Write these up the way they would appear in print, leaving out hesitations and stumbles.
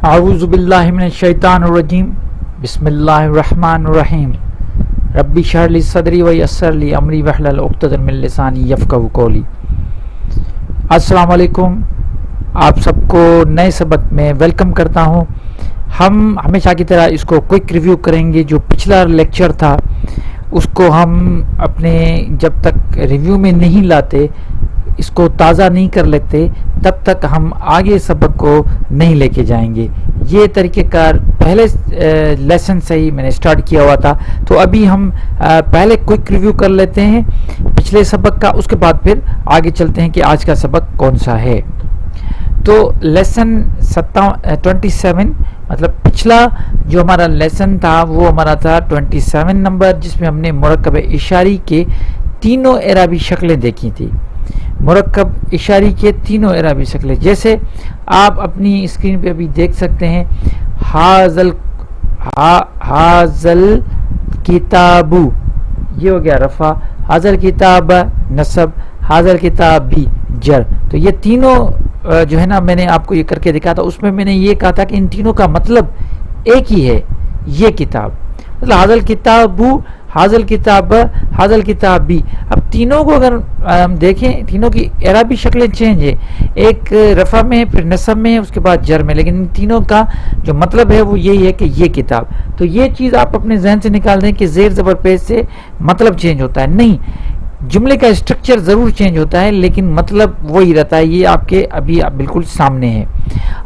اعوذ باللہ من الشیطان الرجیم بسم اللہ الرحمن الرحیم ربی اشرح لی صدری ویسر لی امری واحلل عقدۃ من لسانی یفقہوا قولی۔ السلام علیکم، آپ سب کو نئے سبق میں ویلکم کرتا ہوں۔ ہم ہمیشہ کی طرح اس کو کوئک ریویو کریں گے۔ جو پچھلا لیکچر تھا اس کو ہم اپنے جب تک ریویو میں نہیں لاتے، اس کو تازہ نہیں کر لیتے، تب تک ہم آگے سبق کو نہیں لے کے جائیں گے۔ یہ طریقہ کار پہلے لیسن سے ہی میں نے سٹارٹ کیا ہوا تھا، تو ابھی ہم پہلے کوئک ریویو کر لیتے ہیں پچھلے سبق کا، اس کے بعد پھر آگے چلتے ہیں کہ آج کا سبق کون سا ہے۔ تو لیسن 27 مطلب پچھلا جو ہمارا لیسن تھا وہ ہمارا تھا 27 نمبر، جس میں ہم نے مرکب اشاری کے تینوں اعرابی شکلیں دیکھی تھی۔ مرکب اشاری کے تینوں اعرابی شکلیں، جیسے آپ اپنی اسکرین پہ ابھی دیکھ سکتے ہیں، حاضل کتابو یہ ہو گیا رفع، حاضل کتاب نصب، حاضل کتاب بھی جر۔ تو یہ تینوں جو ہے نا میں نے آپ کو یہ کر کے دکھا تھا، اس میں نے یہ کہا تھا کہ ان تینوں کا مطلب ایک ہی ہے، یہ کتاب مطلب حاضل کتابو، حاضل کتاب، حاضل کتاب بھی۔ اب تینوں کو اگر ہم دیکھیں، تینوں کی اعرابی شکلیں چینج ہے، ایک رفع میں پھر نصب میں اس کے بعد جر میں، لیکن ان تینوں کا جو مطلب ہے وہ یہی ہے کہ یہ کتاب۔ تو یہ چیز آپ اپنے ذہن سے نکال دیں کہ زیر زبر پیش سے مطلب چینج ہوتا ہے، نہیں، جملے کا اسٹرکچر ضرور چینج ہوتا ہے لیکن مطلب وہی رہتا ہے۔ یہ آپ کے ابھی بالکل سامنے ہے۔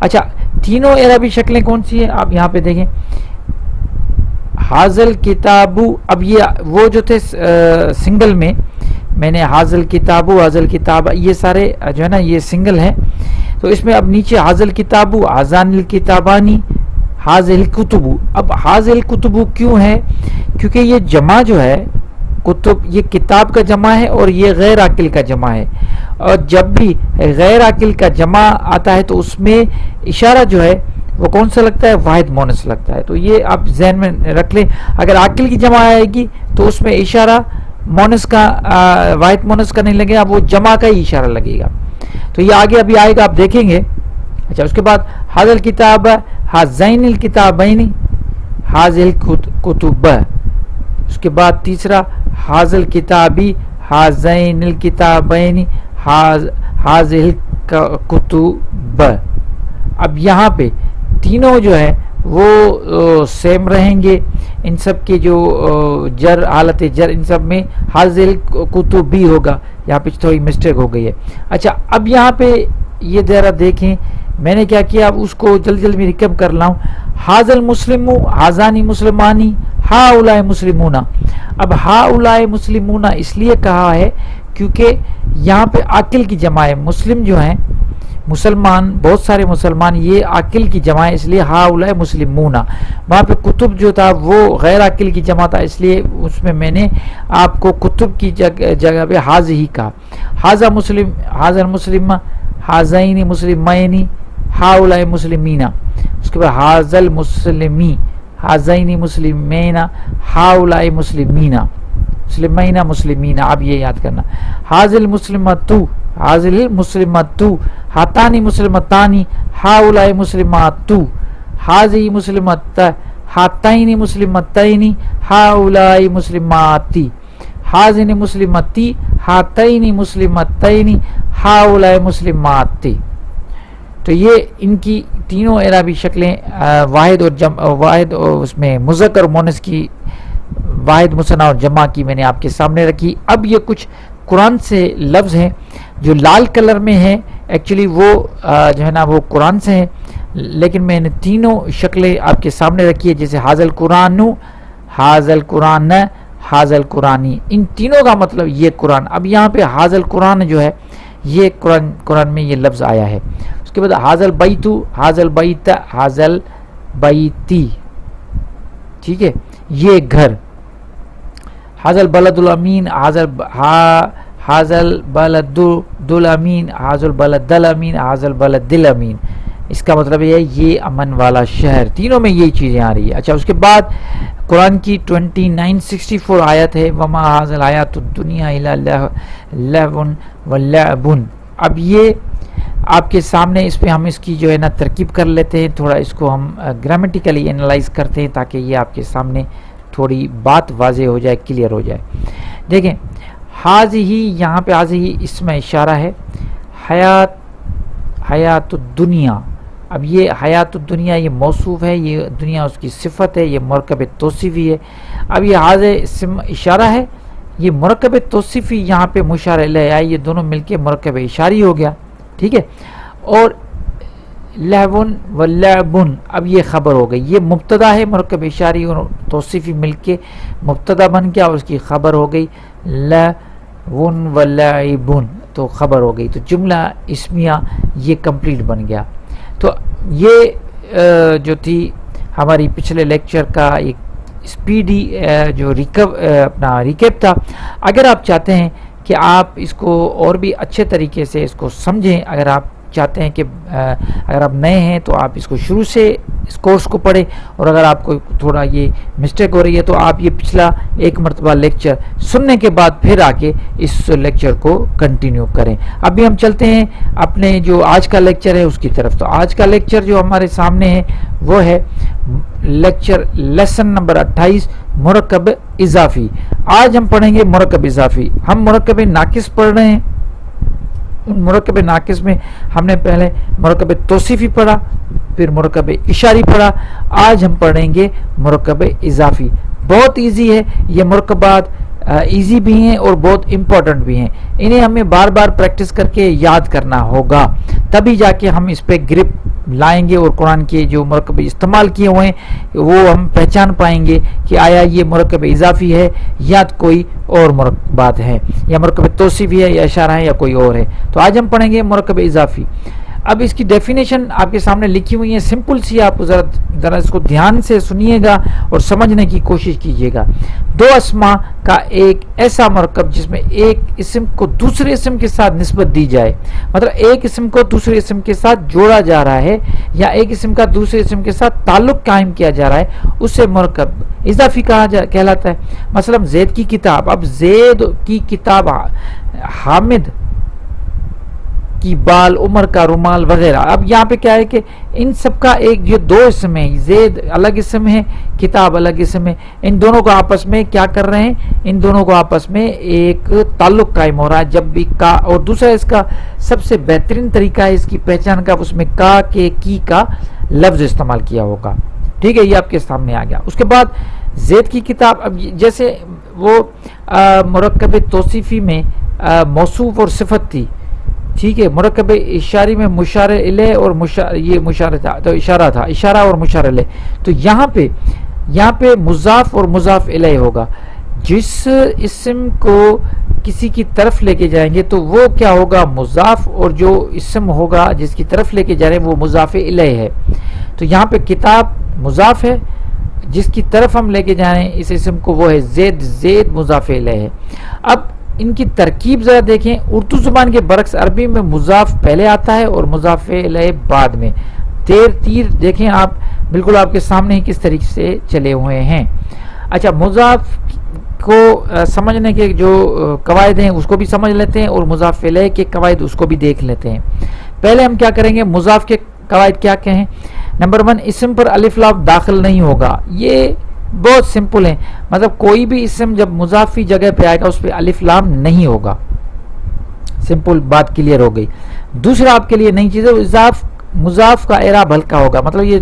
اچھا، تینوں اعرابی شکلیں کون سی ہیں آپ یہاں پہ دیکھیں، حاضل کتابو۔ اب یہ وہ جو تھے سنگل میں نے حاضل کتابو، حاضل کتاب، یہ سارے جو ہے نا یہ سنگل ہیں، تو اس میں اب نیچے حاضل کتابو، حاضان الکتابانی، حاضل کتبو۔ اب حاضل کتبو کیوں ہے؟ کیونکہ یہ جمع جو ہے کتب، یہ کتاب کا جمع ہے اور یہ غیر عاقل کا جمع ہے، اور جب بھی غیر عاقل کا جمع آتا ہے تو اس میں اشارہ جو ہے وہ کون سا لگتا ہے؟ واحد مونس لگتا ہے۔ تو یہ آپ ذہن میں رکھ لیں، اگر عاقل کی جمع آئے گی تو اس میں اشارہ مونس کا، واحد مونس کا نہیں لگے گا، وہ جمع کا ہی اشارہ لگے گا۔ تو یہ آگے ابھی آئے گا، آپ دیکھیں گے۔ اچھا، اس کے بعد حاضل کتاب، حاضین الکتابین، حاضل کتب۔ اس کے بعد تیسرا حاضل کتابی، حاضین الکتابین، حاضل کتب۔ اب یہاں پہ تینوں جو ہے وہ سیم رہیں گے، ان سب کے جو جر، حالت جر، ان سب میں حاضل کتب بھی ہوگا، یہاں پہ تھوڑی مسٹیک ہو گئی ہے۔ اچھا، اب یہاں پہ یہ ذرا دیکھیں میں نے کیا کیا، اب اس کو جلدی جلدی میں ریکیپ کر لاؤں۔ حاضل مسلمو، حاضانی مسلمانی، ہا اولائے مسلمون۔ اب ہا اولائے مسلمون اس لیے کہا ہے کیونکہ یہاں پہ عاقل کی جمع ہے، مسلم جو ہیں مسلمان، بہت سارے مسلمان، یہ عاقل کی جمع ہے، اس لیے ہا اولائے مسلمون۔ وہاں پہ کتب جو تھا وہ غیر عاقل کی جمع تھا، اس لیے اس میں نے آپ کو کتب کی جگہ پہ حاض ہی کہا۔ حاضہ مسلم، حاضر مسلم، حاضین مسلمین، ہا اولائے مسلمین۔ اس کے بعد حاضل مسلمی، حاضین مسلمین، ہا اولائے مسلمین، مسلمین مسلمین۔ اب یہ یاد کرنا، حاضل مسلمتو، حاضل مسلمتو، ہاتانی مسلمتانی، ہا اولائے مسلماتو، حاضی مسلمت، ہاتین مسلمتین، ہا اولائے مسلماتی، حاضن مسلمتی، ہاتین مسلمتین، ہا اولائے مسلماتی۔ تو یہ ان کی تینوں اعرابی شکلیں واحد اور اس میں مذکر اور مؤنث کی، واحد مثنیٰ اور جمع کی میں نے آپ کے سامنے رکھی۔ اب یہ کچھ قرآن سے لفظ ہیں جو لال کلر میں ہیں، ایکچولی وہ جو ہے نا وہ قرآن سے ہیں، لیکن میں نے تینوں شکلیں آپ کے سامنے رکھی ہے، جیسے حاضل قرآن، حاضل قرآن، حاضل قرآنی۔ ان تینوں کا مطلب یہ قرآن۔ اب یہاں پہ حاضل قرآن جو ہے یہ قرآن میں یہ لفظ آیا ہے۔ اس کے بعد حاضل بیتو، حاضل بیت، حاضل بیتی، ٹھیک ہے، یہ گھر۔ حاضل بلد الامین، حاضل بلد الامین، حاضل بلد الامین، حاضل بلد الامین۔ اس کا مطلب یہ ہے یہ امن والا شہر۔ تینوں میں یہی چیزیں آ رہی ہے۔ اچھا، اس کے بعد قرآن کی 2964 آیت ہے، وما حاضل آیات الدنیا الا لہو و لعب۔ اب یہ آپ کے سامنے اس پہ ہم اس کی جو ہے نا ترکیب کر لیتے ہیں، تھوڑا اس کو ہم گرامیٹیکلی انالائز کرتے ہیں تاکہ یہ آپ کے سامنے تھوڑی بات واضح ہو جائے، کلیئر ہو جائے. دیکھیں حاضی، یہاں پہ حاضی اسم اشارہ ہے، حیات الدنیا. اب یہ حیات الدنیا یہ موصوف ہے، یہ دنیا اس کی صفت ہے، یہ مرکب توصیفی ہے. اب یہ حاضی اسم اشارہ ہے، یہ مرکب توصیفی یہاں پہ مشار الیہ ہے، یہ دونوں مل کے مرکب اشاری ہو گیا. ٹھیک ہے. اور لہون و لعبن، اب یہ خبر ہو گئی، یہ مبتدا ہے، مرکب اشاری اور توصیفی مل کے مبتدا بن گیا اور اس کی خبر ہو گئی لہون و لعبن، تو خبر ہو گئی، تو جملہ اسمیہ یہ کمپلیٹ بن گیا. تو یہ جو تھی ہماری پچھلے لیکچر کا ایک اسپیڈی جو ریکیپ تھا. اگر آپ چاہتے ہیں کہ آپ اس کو اور بھی اچھے طریقے سے اس کو سمجھیں، اگر آپ چاہتے ہیں کہ اگر آپ نئے ہیں تو آپ اس کو شروع سے اس کورس کو پڑھیں، اور اگر آپ کو تھوڑا یہ مسٹیک ہو رہی ہے تو آپ یہ پچھلا ایک مرتبہ لیکچر سننے کے بعد پھر آ کے اس لیکچر کو کنٹینیو کریں. ابھی ہم چلتے ہیں اپنے جو آج کا لیکچر ہے اس کی طرف. تو آج کا لیکچر جو ہمارے سامنے ہے وہ ہے لیسن نمبر 28 مرکب اضافی. آج ہم پڑھیں گے مرکب اضافی. ہم مرکب ناقص پڑھ رہے ہیں، مرکب ناقص میں ہم نے پہلے مرکب توصیفی پڑھا، پھر مرکب اشاری پڑھا. آج ہم پڑھیں گے مرکب اضافی. بہت ایزی ہے یہ مرکبات، ایزی بھی ہیں اور بہت امپورٹنٹ بھی ہیں. انہیں ہمیں بار بار پریکٹس کر کے یاد کرنا ہوگا، تبھی جا کے ہم اس پہ گرپ لائیں گے اور قرآن کے جو مرکب استعمال کیے ہوئے ہیں وہ ہم پہچان پائیں گے کہ آیا یہ مرکب اضافی ہے یا کوئی اور مرکبات ہیں، یا مرکب توصیفی ہے یا اشارہ ہے یا کوئی اور ہے. تو آج ہم پڑھیں گے مرکب اضافی. اب اس کی ڈیفینیشن آپ کے سامنے لکھی ہوئی ہے، سمپل سی. آپ ذرا اس کو دھیان سے سنیے گا اور سمجھنے کی کوشش کیجیے گا. دو اسما کا ایک ایسا مرکب جس میں ایک اسم کو دوسرے اسم کے ساتھ نسبت دی جائے، مطلب ایک اسم کو دوسرے اسم کے ساتھ جوڑا جا رہا ہے یا ایک اسم کا دوسرے اسم کے ساتھ تعلق قائم کیا جا رہا ہے، اسے مرکب اضافی کہلاتا ہے. مثلا زید کی کتاب. اب زید کی کتاب، حامد کی بال، عمر کا رومال وغیرہ. اب یہاں پہ کیا ہے کہ ان سب کا ایک یہ دو اسم ہے، زید الگ اسم ہے، کتاب الگ اسم ہے. ان دونوں کو آپس میں کیا کر رہے ہیں، ان دونوں کو آپس میں ایک تعلق قائم ہو رہا ہے. جب بھی کا، اور دوسرا اس کا سب سے بہترین طریقہ ہے اس کی پہچان کا، اس میں کا کے کی کا لفظ استعمال کیا ہوگا. ٹھیک ہے، یہ آپ کے سامنے آ گیا. اس کے بعد زید کی کتاب. اب جیسے وہ مرکب توصیفی میں موصوف اور صفت تھی، ٹھیک ہے، مرکب اشاری میں مشار الیہ اور یہ مشار تھا، تو اشارہ تھا، اشارہ اور مشار الیہ. تو یہاں پہ مضاف اور مضاف الیہ ہوگا. جس اسم کو کسی کی طرف لے کے جائیں گے تو وہ کیا ہوگا، مضاف، اور جو اسم ہوگا جس کی طرف لے کے جا رہے ہیں وہ مضاف الیہ ہے. تو یہاں پہ کتاب مضاف ہے، جس کی طرف ہم لے کے جا رہے ہیں اس اسم کو وہ ہے زید. زید مضاف الیہ ہے. اب ان کی ترکیب ذرا دیکھیں. اردو زبان کے برعکس عربی میں مضاف پہلے آتا ہے اور مضاف الیہ بعد میں. تیر دیکھیں آپ، بالکل آپ کے سامنے ہی کس طریقے سے چلے ہوئے ہیں. اچھا، مضاف کو سمجھنے کے جو قواعد ہیں اس کو بھی سمجھ لیتے ہیں اور مضاف الیہ کے قواعد اس کو بھی دیکھ لیتے ہیں. پہلے ہم کیا کریں گے، مضاف کے قواعد کیا کہیں. نمبر 1، اسم پر الف لام داخل نہیں ہوگا. یہ بہت سمپل ہے، مطلب کوئی بھی اسم جب مضافی جگہ پہ آئے گا اس پہ الف لام نہیں ہوگا. سمپل بات کلیئر ہو گئی. دوسرا آپ کے لیے نئی چیز ہے، مضاف کا اعراب ہلکا ہوگا. مطلب یہ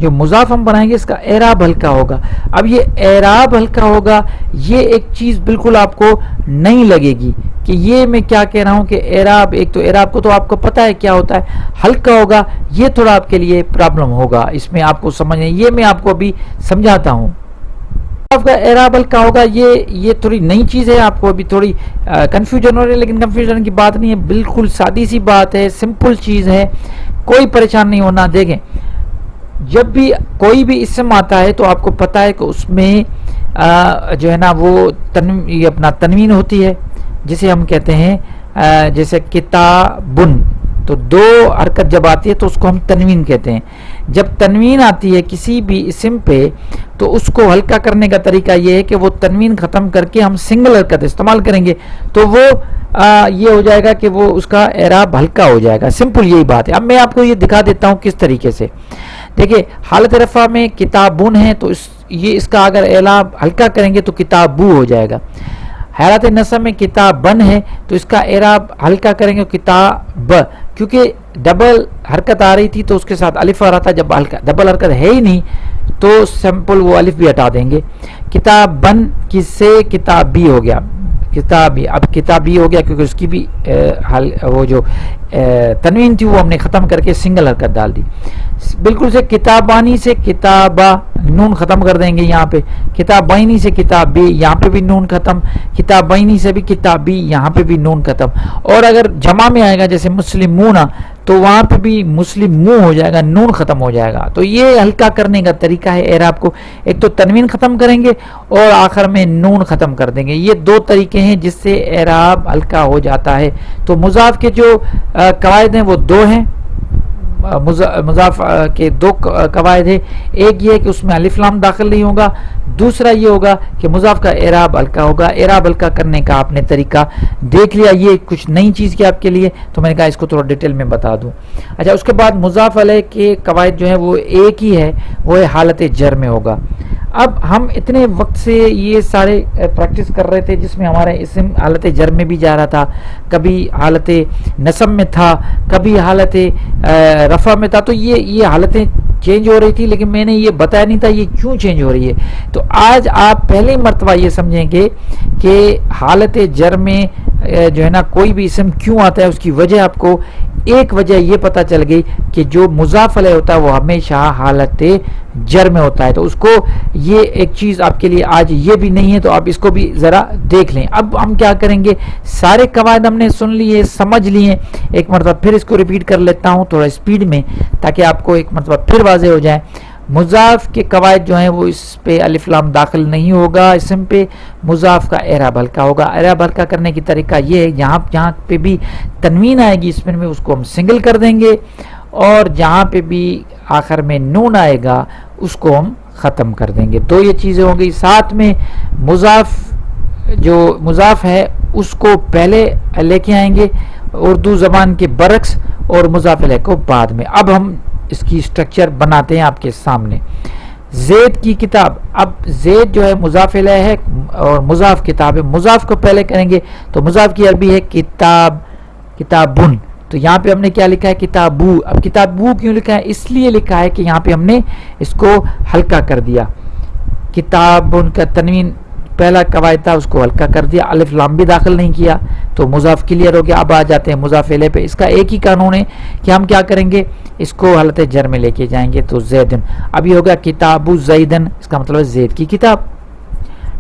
جو مضاف ہم بنائیں گے اس کا اعراب ہلکا ہوگا. اب یہ اعراب ہلکا ہوگا، یہ ایک چیز بالکل آپ کو نہیں لگے گی کہ یہ میں کیا کہہ رہا ہوں کہ اعراب، ایک تو اعراب کو تو آپ کو پتہ ہے کیا ہوتا ہے، ہلکا ہوگا. یہ تھوڑا آپ کے لیے پرابلم ہوگا اس میں آپ کو سمجھنے، یہ میں آپ کو ابھی سمجھاتا ہوں. آپ کا اعراب ہلکا ہوگا، یہ تھوڑی نئی چیز ہے، آپ کو ابھی تھوڑی کنفیوژن ہو رہی ہے، لیکن کنفیوژن کی بات نہیں ہے، بالکل سادی سی بات ہے، سمپل چیز ہے، کوئی پریشان نہیں ہونا. دیکھیں، جب بھی کوئی بھی اسم آتا ہے تو آپ کو پتا ہے کہ اس میں جو ہے نا وہ اپنا تنوین ہوتی ہے، جسے ہم کہتے ہیں جیسے کتابن. تو دو حرکت جب آتی ہے تو اس کو ہم تنوین کہتے ہیں. جب تنوین آتی ہے کسی بھی اسم پہ تو اس کو ہلکا کرنے کا طریقہ یہ ہے کہ وہ تنوین ختم کر کے ہم سنگل حرکت استعمال کریں گے. تو وہ یہ ہو جائے گا کہ وہ اس کا اعراب ہلکا ہو جائے گا. سمپل یہی بات ہے. اب میں آپ کو یہ دکھا دیتا ہوں کس طریقے سے. دیکھیں حالت رفع میں کتابن ہے تو اس کا اگر اعراب ہلکا کریں گے تو کتابو ہو جائے گا. حالت نصب میں کتابن ہے تو اس کا اعراب ہلکا کریں گے کتاب، کیونکہ ڈبل حرکت آ رہی تھی تو اس کے ساتھ الف آ رہا تھا. جب ڈبل حرکت ہے ہی نہیں تو سمپل وہ الف بھی ہٹا دیں گے. کتابن کی سے کتابی ہو گیا، کتابی. اب کتابی ہو گیا کیونکہ اس کی بھی وہ جو تنوین تھی وہ ہم نے ختم کر کے سنگل حرکت ڈال دی. بالکل سے کتابانی سے کتابہ نون ختم کر دیں گے یہاں پہ. کتابینی سے کتابی، یہاں پہ بھی نون ختم. کتابینی سے بھی کتابی، یہاں پہ بھی نون ختم. اور اگر جمع میں آئے گا جیسے مسلمون تو وہاں پہ بھی مسلمو ہو جائے گا، نون ختم ہو جائے گا. تو یہ ہلکا کرنے کا طریقہ ہے اعراب کو. ایک تو تنوین ختم کریں گے اور آخر میں نون ختم کر دیں گے. یہ دو طریقے ہیں جس سے اعراب ہلکا ہو جاتا ہے. تو مضاف کے جو قواعد ہیں وہ دو ہیں. مضاف کے دو قواعد ہے. ایک یہ ہے کہ اس میں الف لام داخل نہیں ہوگا، دوسرا یہ ہوگا کہ مضاف کا اعراب ہلکا ہوگا. اعراب ہلکا کرنے کا آپ نے طریقہ دیکھ لیا. یہ کچھ نئی چیز کی آپ کے لیے تو میں نے کہا اس کو تھوڑا ڈیٹیل میں بتا دوں. اچھا اس کے بعد مضاف علیہ کے قواعد جو ہیں وہ ایک ہی ہے، وہ حالت جر میں ہوگا. اب ہم اتنے وقت سے یہ سارے پریکٹس کر رہے تھے جس میں ہمارا اسم حالت جر میں بھی جا رہا تھا، کبھی حالت نصب میں تھا، کبھی حالت رفع میں تھا. تو یہ حالتیں چینج ہو رہی تھی لیکن میں نے یہ بتایا نہیں تھا یہ کیوں چینج ہو رہی ہے. تو آج آپ پہلی مرتبہ یہ سمجھیں گے کہ حالت جر میں جو ہے نا کوئی بھی اسم کیوں آتا ہے. اس کی وجہ آپ کو ایک وجہ یہ پتہ چل گئی کہ جو مضاف علیہ ہوتا ہے وہ ہمیشہ حالت جر میں ہوتا ہے. تو اس کو یہ ایک چیز آپ کے لیے آج یہ بھی نہیں ہے تو آپ اس کو بھی ذرا دیکھ لیں. اب ہم کیا کریں گے، سارے قواعد ہم نے سن لیے، سمجھ لیے. ایک مرتبہ پھر اس کو ریپیٹ کر لیتا ہوں تھوڑا اسپیڈ میں تاکہ آپ کو ایک مرتبہ پھر واضح ہو جائے. مضاف کے قواعد جو ہیں وہ اس پہ الف لام داخل نہیں ہوگا، اسم پہ مضاف کا اعراب ہلکا ہوگا. اعراب ہلکا کرنے کی طریقہ یہ ہے جہاں پہ بھی تنوین آئے گی اسم میں اس کو ہم سنگل کر دیں گے اور جہاں پہ بھی آخر میں نون آئے گا اس کو ہم ختم کر دیں گے. تو یہ چیزیں ہوں گی. ساتھ میں مضاف ہے اس کو پہلے لے کے آئیں گے اردو زبان کے برعکس اور مضاف علیہ کو بعد میں. اب ہم اس کی سٹرکچر بناتے ہیں آپ کے سامنے. زید کی کتاب. اب زید جو ہے مضاف علیہ ہے اور مضاف کتاب ہے. مضاف کو پہلے کریں گے تو مضاف کی عربی ہے کتاب، کتابن. تو یہاں پہ ہم نے کیا لکھا ہے، کتابو. اب کتابو کیوں لکھا ہے، اس لیے لکھا ہے کہ یہاں پہ ہم نے اس کو ہلکا کر دیا. کتابن کا تنوین پہلا قواعد تھا اس کو ہلکا کر دیا، الف لام بھی داخل نہیں کیا تو مضاف کلیئر ہو گیا. اب آ جاتے ہیں مضاف علیہ پہ. اس کا ایک ہی قانون ہے کہ ہم کیا کریں گے، اس کو حالت جر میں لے کے جائیں گے. تو زیدن اب یہ ہوگا کتابو زیدن، اس کا مطلب ہے زید کی کتاب.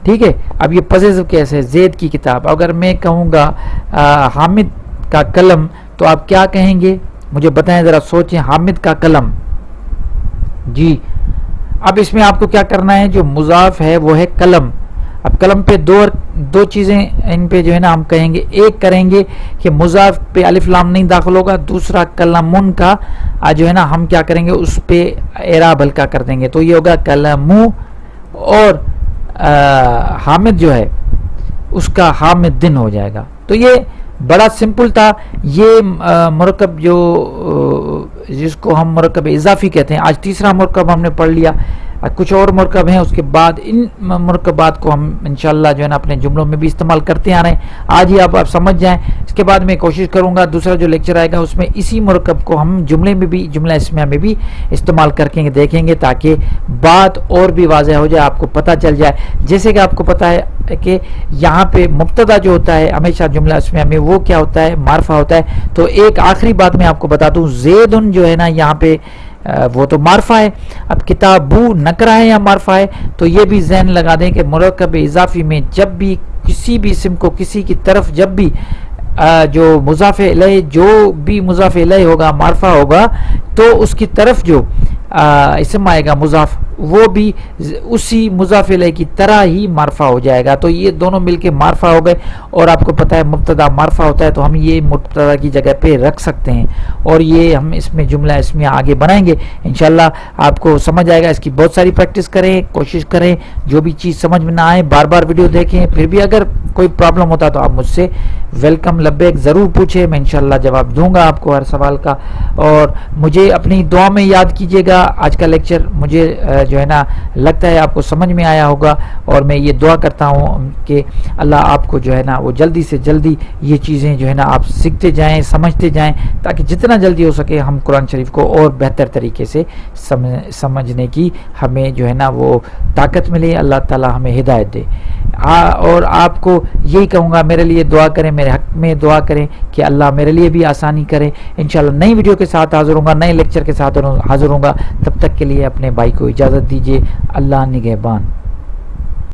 ٹھیک ہے. اب یہ پوزیسو کیس ہے، زید کی کتاب. اگر میں کہوں گا حامد کا قلم تو آپ کیا کہیں گے مجھے بتائیں ذرا، سوچیں. حامد کا قلم. جی اب اس میں آپ کو کیا کرنا ہے، جو مضاف ہے وہ ہے قلم. اب قلم پہ دو چیزیں ان پہ جو ہے نا ہم کہیں گے. ایک کریں گے کہ مضاف پہ الف لام نہیں داخل ہوگا، دوسرا قلمن کا جو ہے نا ہم کیا کریں گے اس پہ اعراب ہلکا کر دیں گے. تو یہ ہوگا قلمو اور حامد جو ہے اس کا حامد دن ہو جائے گا. تو یہ بڑا سمپل تھا. یہ مرکب جس کو ہم مرکب اضافی کہتے ہیں، آج تیسرا مرکب ہم نے پڑھ لیا. کچھ اور مرکب ہیں اس کے بعد ان مرکبات کو ہم انشاءاللہ جو ہے نا اپنے جملوں میں بھی استعمال کرتے آ رہے ہیں. آج ہی آپ سمجھ جائیں. اس کے بعد میں کوشش کروں گا دوسرا جو لیکچر آئے گا اس میں اسی مرکب کو ہم جملے میں بھی، جملہ اسمیہ میں بھی استعمال کر کے دیکھیں گے تاکہ بات اور بھی واضح ہو جائے، آپ کو پتہ چل جائے. جیسے کہ آپ کو پتہ ہے کہ یہاں پہ مبتدا جو ہوتا ہے ہمیشہ جملہ اسمیہ میں وہ کیا ہوتا ہے، معرفہ ہوتا ہے. تو ایک آخری بات میں آپ کو بتا دوں، زیدن جو ہے نا یہاں پہ وہ تو معرفہ ہے. اب کتابو نکرہ ہے یا معرفہ ہے، تو یہ بھی ذہن لگا دیں کہ مرکب اضافی میں جب بھی کسی بھی اسم کو کسی کی طرف جب بھی جو مضاف الیہ ہوگا معرفہ ہوگا تو اس کی طرف جو اسم آئے گا مضاف وہ بھی اسی مضاف الیہ کی طرح ہی معرفہ ہو جائے گا. تو یہ دونوں مل کے معرفہ ہو گئے, اور آپ کو پتہ ہے مبتدا معرفہ ہوتا ہے تو ہم یہ مبتدا کی جگہ پہ رکھ سکتے ہیں, اور یہ ہم اس میں جملہ اسمیہ آگے بنائیں گے انشاءاللہ. آپ کو سمجھ آئے گا. اس کی بہت ساری پریکٹس کریں, کوشش کریں, جو بھی چیز سمجھ میں نہ آئے بار بار ویڈیو دیکھیں. پھر بھی اگر کوئی پرابلم ہوتا تو آپ مجھ سے ویلکم لبیک ضرور پوچھیں, میں انشاءاللہ جواب دوں گا آپ کو ہر سوال کا. اور مجھے اپنی دعا میں یاد کیجیے گا. آج کا لیکچر مجھے جو ہے نا لگتا ہے آپ کو سمجھ میں آیا ہوگا, اور میں یہ دعا کرتا ہوں کہ اللہ آپ کو جو ہے نا وہ جلدی سے جلدی یہ چیزیں جو ہے نا آپ سیکھتے جائیں, سمجھتے جائیں, تاکہ جتنا جلدی ہو سکے ہم قرآن شریف کو اور بہتر طریقے سے سمجھنے کی ہمیں جو ہے نا وہ طاقت ملے. اللہ تعالی ہمیں ہدایت دے. اور آپ کو یہی کہوں گا, میرے لیے دعا کریں, میرے حق میں دعا کریں کہ اللہ میرے لیے بھی آسانی کرے. انشاءاللہ نئی ویڈیو کے ساتھ حاضر ہوں گا, نئے لیکچر کے ساتھ حاضر ہوں گا. تب تک کے لیے اپنے بھائی کو اجازت دیجیے. اللہ نگہبان.